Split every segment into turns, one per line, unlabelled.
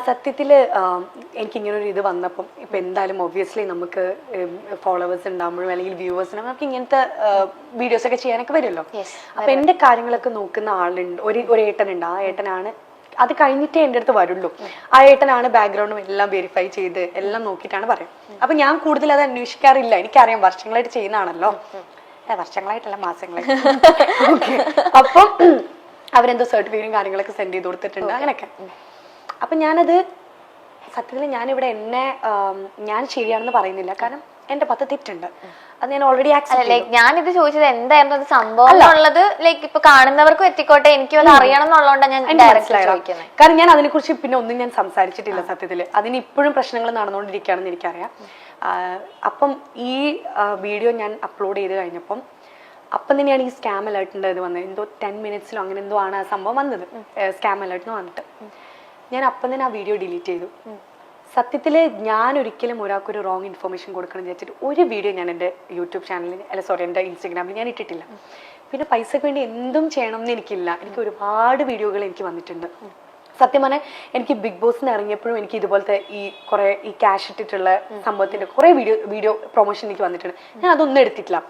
സത്യത്തില് എനിക്കിങ്ങനൊരു ഇത് വന്നപ്പം ഇപ്പം എന്തായാലും ഒബ്വിയസ്ലി നമുക്ക് ഫോളോവേഴ്സ് ഉണ്ടാകുമ്പോഴും അല്ലെങ്കിൽ വ്യൂവേഴ്സിനും നമുക്ക് ഇങ്ങനത്തെ വീഡിയോസ് ഒക്കെ ചെയ്യാനൊക്കെ വരുമല്ലോ. അപ്പൊ എന്റെ കാര്യങ്ങളൊക്കെ നോക്കുന്ന ആളുണ്ട്, ഒരു ഏട്ടനുണ്ട്. ആ ഏട്ടനാണ് അത് കഴിഞ്ഞിട്ടേ എൻ്റെ അടുത്ത് വരുള്ളൂ. ആ ഏട്ടനാണ് ബാക്ക്ഗ്രൗണ്ടും എല്ലാം വെരിഫൈ ചെയ്ത് എല്ലാം നോക്കിയിട്ടാണ് പറയാം. അപ്പൊ ഞാൻ കൂടുതൽ അത് അന്വേഷിക്കാറില്ല. എനിക്കറിയാം വർഷങ്ങളായിട്ട് ചെയ്യുന്നതാണല്ലോ. വർഷങ്ങളായിട്ടല്ല, മാസങ്ങളായിട്ട്. ഓക്കെ. അപ്പം അവരെന്തോ സർട്ടിഫിക്കറ്റും കാര്യങ്ങളൊക്കെ സെൻഡ് ചെയ്ത് കൊടുത്തിട്ടുണ്ട് അങ്ങനെയൊക്കെ. അപ്പൊ ഞാനത് സത്യത്തിൽ ഞാനിവിടെ ഞാൻ ശരിയാണെന്ന് പറയുന്നില്ല. കാരണം എന്റെ 10 തെറ്റുണ്ട്. അത് ഞാൻ ഓൾറെഡി
ഞാനിത് ചോദിച്ചത് എന്തായിരുന്നു അത് സംഭവം എന്നുള്ളത്. ലൈക്ക് ഇപ്പൊ കാണുന്നവർക്ക് എത്തിക്കോട്ടെ, എനിക്കും അത് അറിയണം എന്നുള്ളതുകൊണ്ടാണ് ഞാൻ ചോദിക്കുന്നത്.
കാരണം ഞാൻ അതിനെക്കുറിച്ച് പിന്നെ ഒന്നും ഞാൻ സംസാരിച്ചിട്ടില്ല സത്യത്തില്. അതിന് ഇപ്പോഴും പ്രശ്നങ്ങൾ നടന്നുകൊണ്ടിരിക്കുകയാണെന്ന് എനിക്കറിയാം. അപ്പം ഈ വീഡിയോ ഞാൻ അപ്ലോഡ് ചെയ്ത് കഴിഞ്ഞപ്പം അപ്പം തന്നെയാണ് ഈ സ്കാം അലേർട്ടിൻ്റെ ഇത് വന്നത്. എന്തോ 10 മിനിറ്റ്സിലോ അങ്ങനെ എന്തോ ആണ് ആ സംഭവം വന്നത്, സ്കാം അലേർട്ടിന് വന്നിട്ട്. ഞാൻ അപ്പം തന്നെ ആ വീഡിയോ ഡിലീറ്റ് ചെയ്തു. സത്യത്തിൽ ഞാൻ ഒരിക്കലും ഒരാൾക്കൊരു റോങ് ഇൻഫർമേഷൻ കൊടുക്കണം വിചാരിച്ചിട്ട് ഒരു വീഡിയോ ഞാൻ എൻ്റെ യൂട്യൂബ് ചാനലിൽ എൻ്റെ ഇൻസ്റ്റാഗ്രാമിൽ ഞാൻ ഇട്ടിട്ടില്ല. പിന്നെ പൈസക്ക് വേണ്ടി എന്തും ചെയ്യണം എന്ന് എനിക്കില്ല. എനിക്ക് ഒരുപാട് വീഡിയോകൾ എനിക്ക് വന്നിട്ടുണ്ട്. സത്യം പറഞ്ഞാൽ എനിക്ക് ബിഗ് ബോസിന് ഇറങ്ങിയപ്പോഴും എനിക്ക് ഇതുപോലത്തെ ഈ ക്യാഷ് ഇട്ടിട്ടുള്ള സംഭവത്തിന്റെ കുറെ വീഡിയോ പ്രൊമോഷൻ എനിക്ക് വന്നിട്ടുണ്ട്. ഞാൻ അതൊന്നും എടുത്തിട്ടില്ല.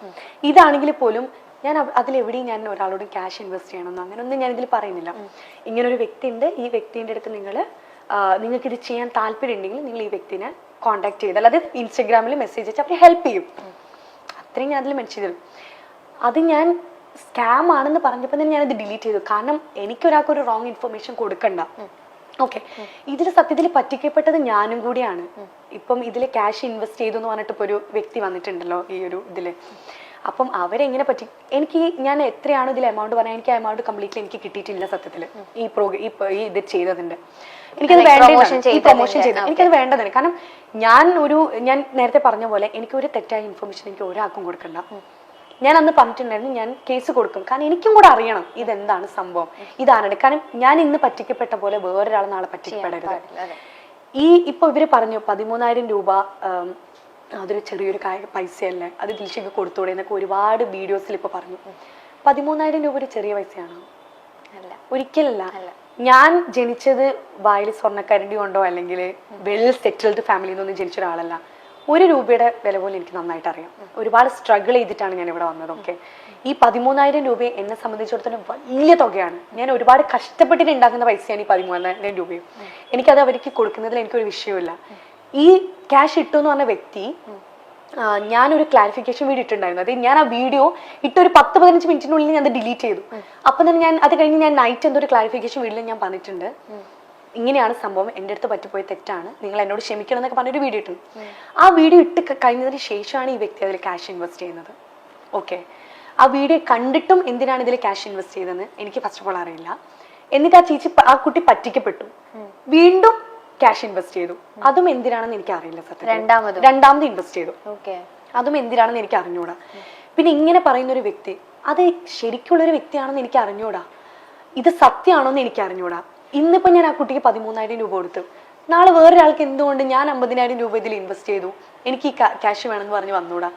ഇതാണെങ്കിൽ പോലും ഞാൻ അതിലെവിടെയും ഞാൻ ഒരാളോട് ക്യാഷ് ഇൻവെസ്റ്റ് ചെയ്യണമെന്നോ അങ്ങനെയൊന്നും ഞാൻ ഇതിൽ പറയുന്നില്ല. ഇങ്ങനൊരു വ്യക്തി ഉണ്ട്, ഈ വ്യക്തിൻ്റെ അടുത്ത് നിങ്ങൾക്ക് ഇത് ചെയ്യാൻ താല്പര്യം ഉണ്ടെങ്കിൽ നിങ്ങൾ ഈ വ്യക്തിനെ കോൺടാക്ട് ചെയ്താൽ, അത് ഇൻസ്റ്റഗ്രാമിൽ മെസ്സേജ് അയച്ചാൽ അവർ ഹെൽപ്പ് ചെയ്യും. അത്രയും ഞാൻ അതിൽ മെൻഷൻ ചെയ്തു. അത് ഞാൻ സ്കാം ആണെന്ന് പറഞ്ഞപ്പോൾ തന്നെ ഞാനത് ഡിലീറ്റ് ചെയ്തു. കാരണം എനിക്കൊരാൾക്കൊരു റോങ് ഇൻഫർമേഷൻ കൊടുക്കണ്ട. ഓക്കെ. ഇതിൽ സത്യത്തിൽ പറ്റിക്കപ്പെട്ടത് ഞാനും കൂടിയാണ്. ഇപ്പം ഇതിൽ ക്യാഷ് ഇൻവെസ്റ്റ് ചെയ്തു എന്ന് പറഞ്ഞിട്ട് ഇപ്പോൾ ഒരു വ്യക്തി വന്നിട്ടുണ്ടല്ലോ ഈ ഒരു ഇതില്. അപ്പം അവരെങ്ങനെ ഞാൻ എത്രയാണോ ഇതിൽ എമൗണ്ട് പറഞ്ഞാൽ എനിക്ക് ആ എമൗണ്ട് കംപ്ലീറ്റ്ലി എനിക്ക് കിട്ടിയിട്ടില്ല സത്യത്തിൽ. ഈ ഇത് ചെയ്തതിന്റെ എനിക്കത് പ്രൊമോഷൻ ചെയ്ത് എനിക്കത് വേണ്ടതാണ്. കാരണം ഞാൻ നേരത്തെ പറഞ്ഞ പോലെ എനിക്ക് ഒരു തെറ്റായ ഇൻഫർമേഷൻ എനിക്ക് ഒരാൾക്കും കൊടുക്കണ്ട. ഞാൻ അന്ന് പറഞ്ഞിട്ടുണ്ടായിരുന്നു ഞാൻ കേസ് കൊടുക്കും. കാരണം എനിക്കും കൂടെ അറിയണം ഇതെന്താണ് സംഭവം, ഇതാണ്. കാരണം ഞാൻ ഇന്ന് പറ്റിക്കപ്പെട്ട പോലെ വേറൊരാൾ നാളെ പറ്റിക്കപ്പെടരുത്. ഇപ്പൊ ഇവര് പറഞ്ഞു 13,000 രൂപ അതൊരു ചെറിയൊരു പൈസയല്ലേ, അത് ദിൽഷയ്ക്ക് കൊടുത്തൂടെ എന്നൊക്കെ ഒരുപാട് വീഡിയോസിൽ ഇപ്പൊ പറഞ്ഞു. 13,000 രൂപ ഒരു ചെറിയ പൈസയാണോ? അല്ല, ഒരിക്കലല്ല. ഞാൻ ജനിച്ചത് വായിൽ സ്വർണ്ണക്കരണ്ടി കൊണ്ടോ അല്ലെങ്കിൽ വെൽ സെറ്റിൽഡ് ഫാമിലിയിൽ നിന്നൊന്നും ജനിച്ച ഒരാളല്ല. 1 രൂപയുടെ വില പോലും എനിക്ക് നന്നായിട്ട് അറിയാം. ഒരുപാട് സ്ട്രഗിൾ ചെയ്തിട്ടാണ് ഞാൻ ഇവിടെ വന്നത്. ഓക്കെ. ഈ 13,000 രൂപ എന്നെ സംബന്ധിച്ചിടത്തോളം വലിയ തുകയാണ്. ഞാൻ ഒരുപാട് കഷ്ടപ്പെട്ടിട്ട് ഉണ്ടാക്കുന്ന പൈസയാണ് ഈ 13,000 രൂപയും. എനിക്കത് അവർക്ക് കൊടുക്കുന്നതിൽ എനിക്കൊരു വിഷയമില്ല. ഈ ക്യാഷ് ഇട്ടു എന്ന് പറഞ്ഞ വ്യക്തി ഞാനൊരു ക്ലാരിഫിക്കേഷൻ വീഡിയോ ഇട്ടുണ്ടായിരുന്നു. അത് ഞാൻ ആ വീഡിയോ ഇട്ടൊരു 10-15 മിനിറ്റിനുള്ളിൽ ഞാൻ അത് ഡിലീറ്റ് ചെയ്തു. അപ്പം തന്നെ അത് കഴിഞ്ഞ് ഞാൻ നൈറ്റ് എന്തോ ഒരു ക്ലാരിഫിക്കേഷൻ വീഡിയോയിൽ ഞാൻ പറഞ്ഞിട്ടുണ്ട്, ഇങ്ങനെയാണ് സംഭവം, എൻ്റെ അടുത്ത് പറ്റിപ്പോയി തെറ്റാണ്, നിങ്ങൾ എന്നോട് ക്ഷമിക്കണം എന്നൊക്കെ പറഞ്ഞൊരു വീഡിയോ ഇട്ടു. ആ വീഡിയോ ഇട്ട് കഴിഞ്ഞതിന് ശേഷമാണ് ഈ വ്യക്തി അതിൽ ക്യാഷ് ഇൻവെസ്റ്റ് ചെയ്യുന്നത്. ഓക്കെ. ആ വീഡിയോ കണ്ടിട്ടും എന്തിനാണ് ഇതിൽ ക്യാഷ് ഇൻവെസ്റ്റ് ചെയ്തതെന്ന് എനിക്ക് ഫസ്റ്റ് ഓഫ് ഓൾ അറിയില്ല. എന്നിട്ട് ആ കുട്ടി പറ്റിക്കപ്പെട്ടു, വീണ്ടും ക്യാഷ് ഇൻവെസ്റ്റ് ചെയ്തു. അതും എന്തിനാണെന്ന് എനിക്ക് അറിയില്ല സത്യം. രണ്ടാമത് ഇൻവെസ്റ്റ് ചെയ്തു. അതും എന്തിനാണെന്ന് എനിക്ക് അറിഞ്ഞൂടാ. പിന്നെ ഇങ്ങനെ പറയുന്ന ഒരു വ്യക്തി അത് ശരിക്കുള്ളൊരു വ്യക്തിയാണെന്ന് എനിക്ക് അറിഞ്ഞൂടാ. ഇത് സത്യമാണോന്ന് എനിക്ക് അറിഞ്ഞൂടാ. ഇന്നിപ്പോ ഞാൻ ആ കുട്ടിക്ക് 13,000 രൂപ കൊടുത്തു. നാളെ വേറൊരാൾക്ക് എന്തുകൊണ്ട് ഞാൻ 50,000 രൂപ ഇതിൽ ഇൻവെസ്റ്റ് ചെയ്തു, എനിക്ക് ഈ ക്യാഷ് വേണമെന്ന് പറഞ്ഞ് വന്നൂടാ?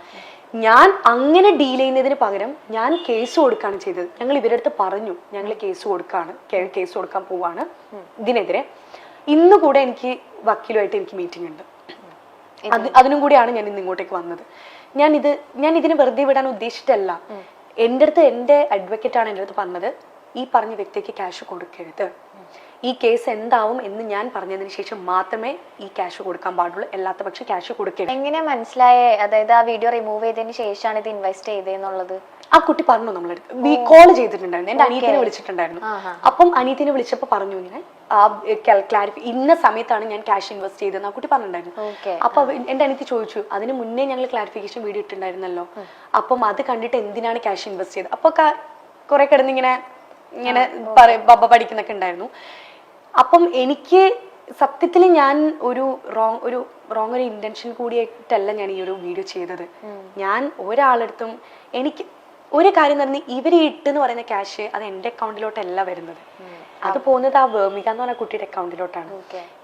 ഞാൻ അങ്ങനെ ഡീൽ ചെയ്യുന്നതിന് പകരം ഞാൻ കേസ് കൊടുക്കുകയാണ് ചെയ്തത്. ഞങ്ങൾ ഇവരുടെ അടുത്ത് പറഞ്ഞു ഞങ്ങൾ കേസ് കൊടുക്കാൻ പോവാണ് ഇതിനെതിരെ. ഇന്ന് കൂടെ എനിക്ക് വക്കീലുമായിട്ട് എനിക്ക് മീറ്റിംഗ് ഉണ്ട്. അതിനും കൂടിയാണ് ഞാൻ ഇന്ന് ഇങ്ങോട്ടേക്ക് വന്നത്. ഞാൻ ഇതിനെ വെറുതെ വിടാൻ ഉദ്ദേശിച്ചിട്ടല്ല. എൻ്റെ അഡ്വക്കേറ്റ് ആണ് എൻ്റെ അടുത്ത് പറഞ്ഞത്, ഈ പറഞ്ഞ വ്യക്തിക്ക് ക്യാഷ് കൊടുക്കരുത്, ഈ കേസ് എന്താവും എന്ന് ഞാൻ പറഞ്ഞതിന് ശേഷം മാത്രമേ ഈ ക്യാഷ് കൊടുക്കാൻ പാടുള്ളൂ, അല്ലാത്ത പക്ഷെ ക്യാഷ് കൊടുക്കരുത്.
എങ്ങനെ മനസ്സിലായേ? അതായത് ആ വീഡിയോ റിമൂവ് ചെയ്തതിന് ശേഷമാണ് ഇത് ഇൻവെസ്റ്റ് ചെയ്തതെന്നുള്ളത്
ആ കുട്ടി പറഞ്ഞു. നമ്മളെടുത്ത് കോൾ ചെയ്തിട്ടുണ്ടായിരുന്നു, എന്റെ അനിയത്തിനെ വിളിച്ചിട്ടുണ്ടായിരുന്നു. അപ്പം അനിയത്തിനെ വിളിച്ചപ്പോ പറഞ്ഞു ഇങ്ങനെ ഇന്ന സമയത്താണ് ഞാൻ ക്യാഷ് ഇൻവെസ്റ്റ് ചെയ്തതെന്ന് ആ കുട്ടി പറഞ്ഞിട്ടുണ്ടായിരുന്നു. അപ്പൊ എന്റെ അനിയത്തി ചോദിച്ചു, അതിന് മുന്നേ ഞങ്ങൾ ക്ലാരിഫിക്കേഷൻ വീഡിയോ ഇട്ടുണ്ടായിരുന്നല്ലോ, അപ്പം അത് കണ്ടിട്ട് എന്തിനാണ് ക്യാഷ് ഇൻവെസ്റ്റ് ചെയ്തത്? അപ്പൊ കുറെ കിടന്നിങ്ങനെ ബബ്ബ പഠിക്കുന്നൊക്കെ ഉണ്ടായിരുന്നു. അപ്പം എനിക്ക് സത്യത്തിൽ ഞാൻ ഒരു റോങ് ഇന്റൻഷൻ കൂടിയായിട്ടല്ല ഞാൻ ഈ ഒരു വീഡിയോ ചെയ്തത്. ഞാൻ ഒരാളടുത്തും എനിക്ക് ഒരു കാര്യം തന്നെ, ഇവര് ഇട്ടെന്ന് പറയുന്ന ക്യാഷ് അത് എന്റെ അക്കൗണ്ടിലോട്ടല്ല വരുന്നത്, അത് പോകുന്നത് ആ വേമിക എന്ന് പറഞ്ഞ കുട്ടിയുടെ അക്കൗണ്ടിലോട്ടാണ്.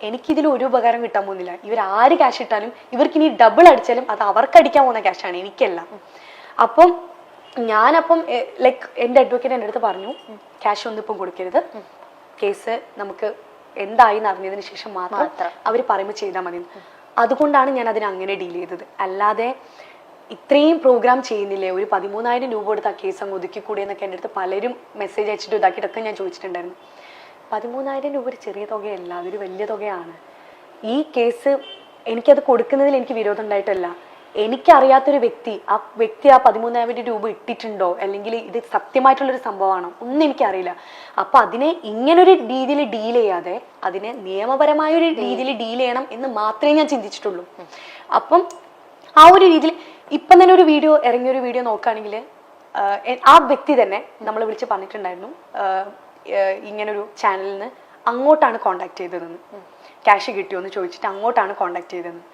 എനിക്കിതിൽ ഒരു ഉപകാരം കിട്ടാൻ പോകുന്നില്ല. ഇവർ ആര് ക്യാഷ് ഇട്ടാലും ഇവർക്ക് ഇനി ഡബിൾ അടിച്ചാലും അത് അവർക്ക് അടിക്കാൻ പോകുന്ന ക്യാഷാണ്, എനിക്കല്ല. അപ്പം ലൈക്ക് എന്റെ അഡ്വക്കേറ്റ് എൻ്റെ അടുത്ത് പറഞ്ഞു, ക്യാഷ് ഒന്നും ഇപ്പം കൊടുക്കരുത്, കേസ് നമുക്ക് എന്തായി എന്ന് അറിഞ്ഞതിന് ശേഷം മാത്രം അവർ പറയുമ്പോൾ ചെയ്താൽ മതി. അതുകൊണ്ടാണ് ഞാൻ അതിനെ അങ്ങനെ ഡീൽ ചെയ്തത്. അല്ലാതെ ഇത്രയും പ്രോഗ്രാം ചെയ്യുന്നില്ലേ, ഒരു 13,000 രൂപ കൊടുത്ത് ആ കേസ് അങ്ങ് ഒതുക്കിക്കൂടെ എന്നൊക്കെ എൻ്റെ അടുത്ത് പലരും മെസ്സേജ് അയച്ചിട്ട് ഇതാക്കിയിട്ടൊക്കെ ഞാൻ ചോദിച്ചിട്ടുണ്ടായിരുന്നു. 13,000 രൂപ ഒരു ചെറിയ തുകയല്ല, അതൊരു വലിയ തുകയാണ്. ഈ കേസ് എനിക്കത് കൊടുക്കുന്നതിൽ എനിക്ക് വിരോധം ഉണ്ടായിട്ടല്ല. എനിക്കറിയാത്തൊരു വ്യക്തി ആ 13,000 രൂപ ഇട്ടിട്ടുണ്ടോ, അല്ലെങ്കിൽ ഇത് സത്യമായിട്ടുള്ളൊരു സംഭവമാണോ ഒന്നും എനിക്കറിയില്ല. അപ്പൊ അതിനെ ഇങ്ങനൊരു രീതിയിൽ ഡീൽ ചെയ്യാതെ അതിനെ നിയമപരമായൊരു രീതിയിൽ ഡീൽ ചെയ്യണം എന്ന് മാത്രമേ ഞാൻ ചിന്തിച്ചിട്ടുള്ളൂ. അപ്പം ആ ഒരു രീതിയിൽ ഇപ്പം തന്നെ ഒരു വീഡിയോ ഇറങ്ങിയൊരു വീഡിയോ നോക്കുകയാണെങ്കിൽ ആ വ്യക്തി തന്നെ നമ്മൾ വിളിച്ച് പറഞ്ഞിട്ടുണ്ടായിരുന്നു, ഇങ്ങനൊരു ചാനലിൽ നിന്ന് അങ്ങോട്ടാണ് കോണ്ടാക്ട് ചെയ്തതെന്ന്, ക്യാഷ് കിട്ടിയോ എന്ന് ചോദിച്ചിട്ട് അങ്ങോട്ടാണ് കോണ്ടാക്ട് ചെയ്തതെന്ന്.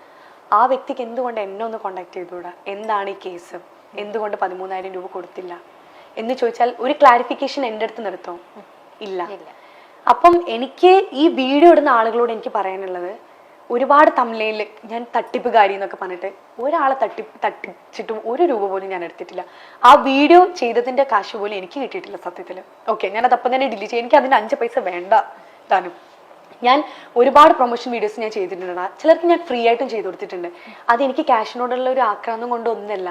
ആ വ്യക്തിക്ക് എന്തുകൊണ്ട് എന്നെ ഒന്ന് കോണ്ടാക്ട് ചെയ്തുകൂടാ, എന്താണ് ഈ കേസ്, എന്തുകൊണ്ട് 13,000 രൂപ കൊടുത്തില്ല എന്ന് ചോദിച്ചാൽ ഒരു ക്ലാരിഫിക്കേഷൻ എൻ്റെ അടുത്ത് നിർത്തോ? ഇല്ല. അപ്പം എനിക്ക് ഈ വീഡിയോ ഇടുന്ന ആളുകളോട് എനിക്ക് പറയാനുള്ളത്, ഒരുപാട് തമിഴിൽ ഞാൻ തട്ടിപ്പുകാരി എന്നൊക്കെ പറഞ്ഞിട്ട് ഒരാളെ തട്ടിച്ചിട്ടും 1 രൂപ പോലും ഞാൻ എടുത്തിട്ടില്ല. ആ വീഡിയോ ചെയ്തതിന്റെ കാശ് പോലും എനിക്ക് കിട്ടിയിട്ടില്ല സത്യത്തിൽ. ഓക്കെ, ഞാനത് അപ്പം തന്നെ ഡിലീറ്റ് ചെയ്യും. എനിക്ക് അതിന് 5 പൈസ വേണ്ട താനും. ഞാൻ ഒരുപാട് പ്രൊമോഷൻ വീഡിയോസ് ഞാൻ ചെയ്തിട്ടുണ്ട്, ചിലർക്ക് ഞാൻ ഫ്രീ ആയിട്ടും ചെയ്തു കൊടുത്തിട്ടുണ്ട്. അത് എനിക്ക് ക്യാഷിനോടുള്ള ഒരു ആക്രാന്തം കൊണ്ടൊന്നല്ല,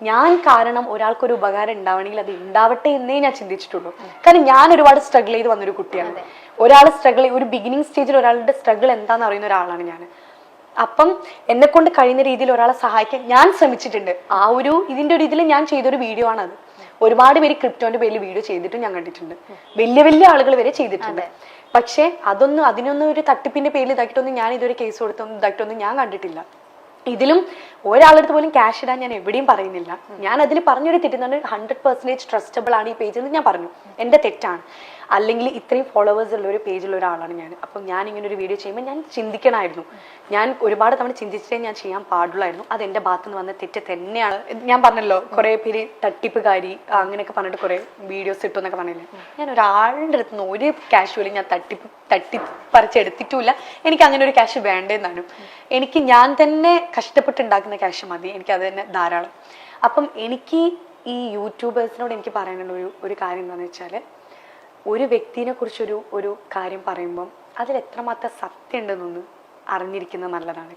ഞാൻ കാരണം ഒരാൾക്കൊരു ഉപകാരം ഉണ്ടാവണമെങ്കിൽ അത് ഉണ്ടാവട്ടെ എന്നേ ഞാൻ ചിന്തിച്ചിട്ടുള്ളൂ. കാരണം ഞാൻ ഒരുപാട് സ്ട്രഗിൾ ചെയ്ത് വന്നൊരു കുട്ടിയാണ്. ഒരാൾ സ്ട്രഗിൾ, ഒരു ബിഗിനിങ് സ്റ്റേജിൽ ഒരാളുടെ സ്ട്രഗിൾ എന്താണെന്ന് അറിയുന്ന ഒരാളാണ് ഞാൻ. അപ്പം എന്നെ കൊണ്ട് കഴിയുന്ന രീതിയിൽ ഒരാളെ സഹായിക്കാൻ ഞാൻ ശ്രമിച്ചിട്ടുണ്ട്. ആ ഒരു ഇതിന്റെ ഒരു ഇതിൽ ഞാൻ ചെയ്തൊരു വീഡിയോ ആണ് അത്. ഒരുപാട് പേര് ക്രിപ്റ്റോന്റെ പേരിൽ വീഡിയോ ചെയ്തിട്ടും ഞാൻ കണ്ടിട്ടുണ്ട്, വലിയ വലിയ ആളുകൾ വരെ ചെയ്തിട്ടുണ്ട്. പക്ഷെ അതിനൊന്നും ഒരു തട്ടിപ്പിന്റെ പേരിൽ ഇതാക്കിയിട്ടൊന്നും ഞാൻ ഇതുവരെ കേസ് കൊടുത്തൊന്നും ഇതാക്കിയിട്ടൊന്നും ഞാൻ കണ്ടിട്ടില്ല. ഇതിലും ഒരാളടുത്ത് പോലും ക്യാഷ് ഇടാൻ ഞാൻ എവിടെയും പറയുന്നില്ല. ഞാൻ അതിൽ പറഞ്ഞൊരു തെറ്റുന്നുണ്ട്, 100% ട്രസ്റ്റബിൾ ആണ് ഈ പേജ് എന്ന് ഞാൻ പറഞ്ഞു. എൻ്റെ തെറ്റാണ്. അല്ലെങ്കിൽ ഇത്രയും ഫോളോവേഴ്സ് ഉള്ള ഒരു പേജുള്ള ഒരാളാണ് ഞാൻ. അപ്പം ഞാൻ ഇങ്ങനെ ഒരു വീഡിയോ ചെയ്യുമ്പോൾ ഞാൻ ചിന്തിക്കണമായിരുന്നു. ഞാൻ ഒരുപാട് തവണ ചിന്തിച്ചിട്ടേ ഞാൻ ചെയ്യാൻ പാടുള്ളായിരുന്നു. അത് എൻ്റെ ഭാഗത്ത് നിന്ന് വന്ന തെറ്റ് തന്നെയാണ്. ഞാൻ പറഞ്ഞല്ലോ, കുറെ പേര് തട്ടിപ്പുകാരി അങ്ങനെയൊക്കെ പറഞ്ഞിട്ട് കുറെ വീഡിയോസ് ഇട്ടു എന്നൊക്കെ പറഞ്ഞില്ലേ. ഞാൻ ഒരാളുടെ അടുത്ത് നിന്ന് ഒരു ക്യാഷ് പോലും ഞാൻ തട്ടിപ്പറിച്ചെടുത്തിട്ടുമില്ല. എനിക്ക് അങ്ങനെ ഒരു ക്യാഷ് വേണ്ടെന്നാണ്. എനിക്ക് ഞാൻ തന്നെ കഷ്ടപ്പെട്ടുണ്ടാക്കുന്ന ക്യാഷ് മതി, എനിക്ക് അത് തന്നെ ധാരാളം. അപ്പം എനിക്ക് ഈ യൂട്യൂബേഴ്സിനോട് എനിക്ക് പറയാനുള്ള ഒരു കാര്യം എന്താണെന്ന് വെച്ചാൽ, ഒരു വ്യക്തിനെ കുറിച്ചൊരു കാര്യം പറയുമ്പം അതിൽ എത്രമാത്രം സത്യം ഉണ്ടെന്നൊന്ന് അറിഞ്ഞിരിക്കുന്നത് നല്ലതാണ്.